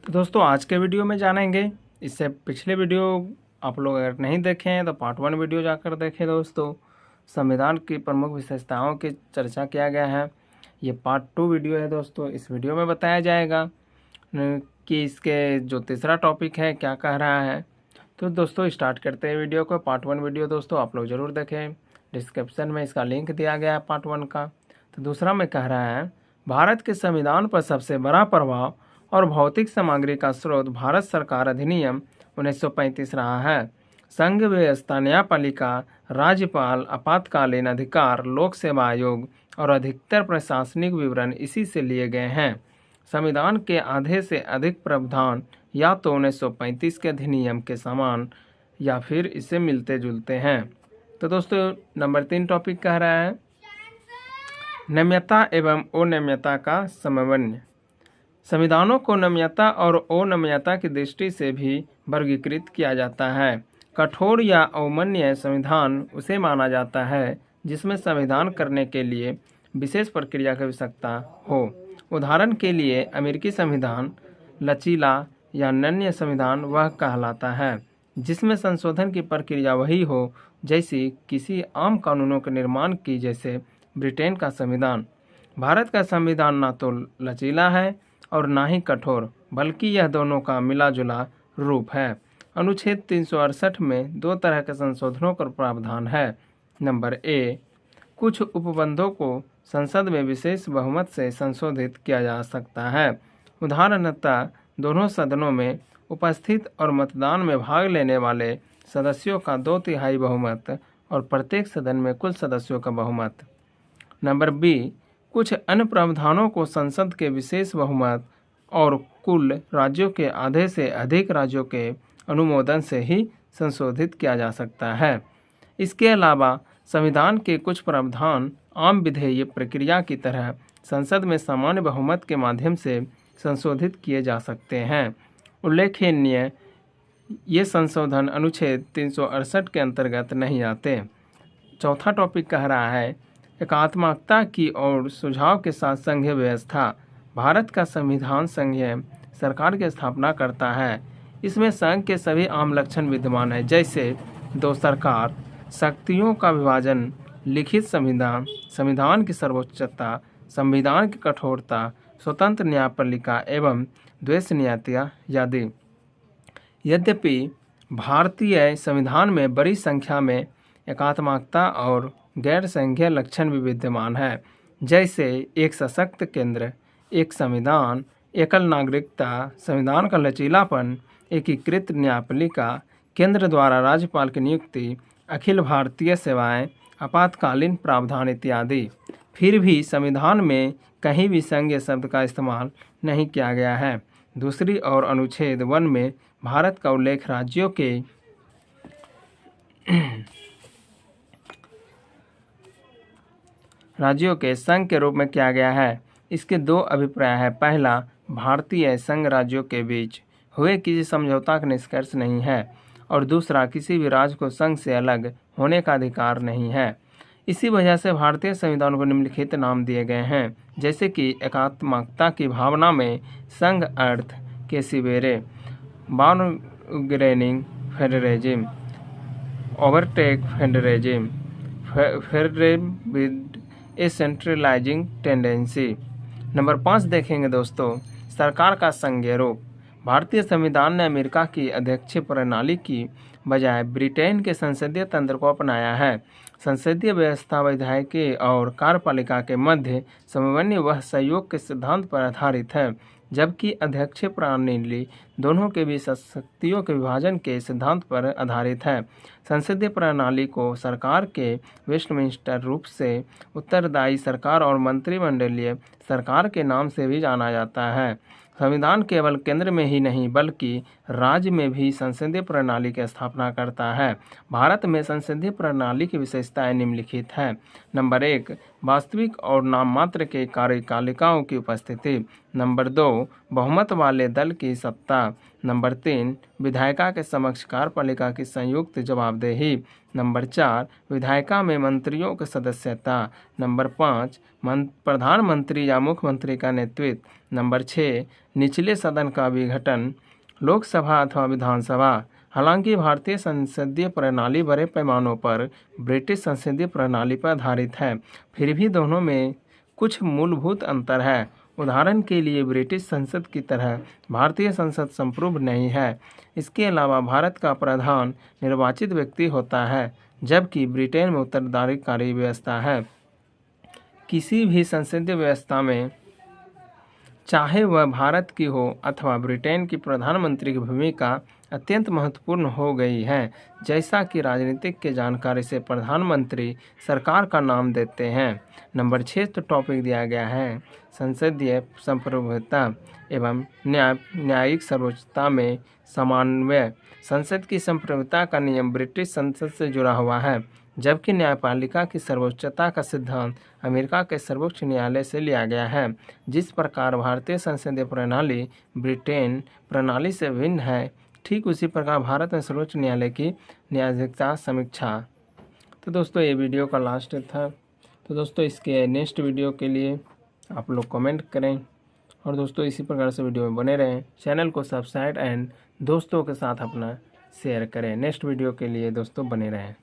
तो दोस्तों आज के वीडियो में जानेंगे, इससे पिछले वीडियो आप लोग अगर नहीं देखे हैं तो पार्ट 1 वीडियो जाकर देखें। दोस्तों संविधान की प्रमुख विशेषताओं की चर्चा किया गया है। ये पार्ट 2 वीडियो है। दोस्तों इस वीडियो में बताया जाएगा कि इसके जो तीसरा टॉपिक है क्या कह रहा है। तो दोस्तों स्टार्ट करते हैं वीडियो को। पार्ट 1 वीडियो दोस्तों आप लोग ज़रूर देखें, डिस्क्रिप्शन में इसका लिंक दिया गया है पार्ट 1 का। तो दूसरा में कह रहा है, भारत के संविधान पर सबसे बड़ा प्रभाव और भौतिक सामग्री का स्रोत भारत सरकार अधिनियम 1935 रहा है। संघ व्यवस्था, न्यायपालिका, राज्यपाल, आपातकालीन अधिकार, लोक सेवा आयोग और अधिकतर प्रशासनिक विवरण इसी से लिए गए हैं। संविधान के आधे से अधिक प्रावधान या तो 1935 के अधिनियम के समान या फिर इससे मिलते जुलते हैं। तो दोस्तों नंबर 3 टॉपिक कह रहा है, नम्यता एवं अनम्यता का समन्वय। संविधानों को नम्यता और अनम्यता की दृष्टि से भी वर्गीकृत किया जाता है। कठोर या अवमान्य संविधान उसे माना जाता है जिसमें संविधान करने के लिए विशेष प्रक्रिया की आवश्यकता हो। उदाहरण के लिए अमेरिकी संविधान लचीला या नम्य संविधान वह कहलाता है जिसमें संशोधन की प्रक्रिया वही हो जैसी किसी आम कानूनों के निर्माण की, जैसे ब्रिटेन का संविधान। भारत का संविधान ना तो लचीला है और ना ही कठोर, बल्कि यह दोनों का मिला जुला रूप है। अनुच्छेद 368 में 2 तरह के संशोधनों का प्रावधान है। नंबर ए, कुछ उपबंधों को संसद में विशेष बहुमत से संशोधित किया जा सकता है। उदाहरणतः दोनों सदनों में उपस्थित और मतदान में भाग लेने वाले सदस्यों का 2/3 बहुमत और प्रत्येक सदन में कुल सदस्यों का बहुमत। नंबर बी, कुछ अन्य प्रावधानों को संसद के विशेष बहुमत और कुल राज्यों के आधे से अधिक राज्यों के अनुमोदन से ही संशोधित किया जा सकता है। इसके अलावा संविधान के कुछ प्रावधान आम विधेयी प्रक्रिया की तरह संसद में सामान्य बहुमत के माध्यम से संशोधित किए जा सकते हैं। उल्लेखनीय ये संशोधन अनुच्छेद 368 के अंतर्गत नहीं आते। चौथा टॉपिक कह रहा है, एकात्मकता की और सुझाव के साथ संघीय व्यवस्था। भारत का संविधान संघीय सरकार की स्थापना करता है। इसमें संघ के सभी आम लक्षण विद्यमान है, जैसे 2 सरकार, शक्तियों का विभाजन, लिखित संविधान, संविधान की सर्वोच्चता, संविधान की कठोरता, स्वतंत्र न्यायपालिका एवं द्वैध न्यायिक आदि। यद्यपि भारतीय संविधान में बड़ी संख्या में एकात्मकता और गैर संघीय लक्षण भी विद्यमान है, जैसे एक सशक्त केंद्र, एक संविधान, एकल नागरिकता, संविधान का लचीलापन, एकीकृत न्यायपालिका, केंद्र द्वारा राज्यपाल की नियुक्ति, अखिल भारतीय सेवाएं, आपातकालीन प्रावधान इत्यादि। फिर भी संविधान में कहीं भी संघीय शब्द का इस्तेमाल नहीं किया गया है। दूसरी ओर अनुच्छेद 1 में भारत का उल्लेख राज्यों के संघ के रूप में किया गया है। इसके 2 अभिप्राय हैं। पहला, भारतीय संघ राज्यों के बीच हुए किसी समझौता का निष्कर्ष नहीं है, और दूसरा, किसी भी राज्य को संघ से अलग होने का अधिकार नहीं है। इसी वजह से भारतीय संविधान को निम्नलिखित नाम दिए गए हैं, जैसे कि एकात्मकता की भावना में संघ अर्थ के सिवेरे, बाउंड्रेनिंग federalism, overtake federalism, federalism with a centralising tendency. Number 5 देखेंगे दोस्तों, सरकार का संघीय रूप। भारतीय संविधान ने अमेरिका की अध्यक्षीय प्रणाली की बजाय ब्रिटेन के संसदीय तंत्र को अपनाया है। संसदीय व्यवस्था विधायिका और कार्यपालिका के मध्य समन्वय व सहयोग के सिद्धांत पर आधारित है, जबकि अध्यक्षीय प्रणाली दोनों के बीच शक्तियों के विभाजन के सिद्धांत पर आधारित है। संसदीय प्रणाली को सरकार के वेस्टमिंस्टर रूप से उत्तरदायी सरकार और मंत्रिमंडलीय सरकार के नाम से भी जाना जाता है। संविधान केवल केंद्र में ही नहीं बल्कि राज्य में भी संसदीय प्रणाली की स्थापना करता है। भारत में संसदीय प्रणाली की विशेषताएं निम्नलिखित हैं। नंबर 1, वास्तविक और नाममात्र के कार्यपालिकाओं की उपस्थिति। नंबर 2, बहुमत वाले दल की सत्ता। नंबर 3, विधायिका के समक्ष कार्यपालिका की संयुक्त जवाबदेही। नंबर 4, विधायिका में मंत्रियों की सदस्यता। नंबर 5, प्रधानमंत्री या मुख्यमंत्री का नेतृत्व। नंबर 6, निचले सदन का विघटन, लोकसभा अथवा विधानसभा। हालांकि भारतीय संसदीय प्रणाली बड़े पैमानों पर ब्रिटिश संसदीय प्रणाली पर आधारित है, फिर भी दोनों में कुछ मूलभूत अंतर है। उदाहरण के लिए ब्रिटिश संसद की तरह भारतीय संसद संप्रभु नहीं है। इसके अलावा भारत का प्रधान निर्वाचित व्यक्ति होता है, जबकि ब्रिटेन में उत्तराधिकारी कार्य व्यवस्था है। किसी भी संसदीय व्यवस्था में, चाहे वह भारत की हो अथवा ब्रिटेन की, प्रधानमंत्री की भूमिका अत्यंत महत्वपूर्ण हो गई है। जैसा कि राजनीतिक के जानकारी से प्रधानमंत्री सरकार का नाम देते हैं। नंबर 6 तो टॉपिक दिया गया है संसदीय संप्रभुता एवं न्यायिक सर्वोच्चता में समन्वय। संसद की संप्रभुता का नियम ब्रिटिश संसद से जुड़ा हुआ है, जबकि न्यायपालिका की सर्वोच्चता का सिद्धांत अमेरिका के सर्वोच्च न्यायालय से लिया गया है। जिस प्रकार भारतीय संसदीय प्रणाली ब्रिटेन प्रणाली से भिन्न है, ठीक उसी प्रकार भारत में सर्वोच्च न्यायालय की न्यायिकता समीक्षा। तो दोस्तों ये वीडियो का लास्ट था। तो दोस्तों इसके नेक्स्ट वीडियो के लिए आप लोग कमेंट करें, और दोस्तों इसी प्रकार से वीडियो में बने रहें। चैनल को सब्सक्राइब एंड दोस्तों के साथ अपना शेयर करें। नेक्स्ट वीडियो के लिए दोस्तों बने रहें।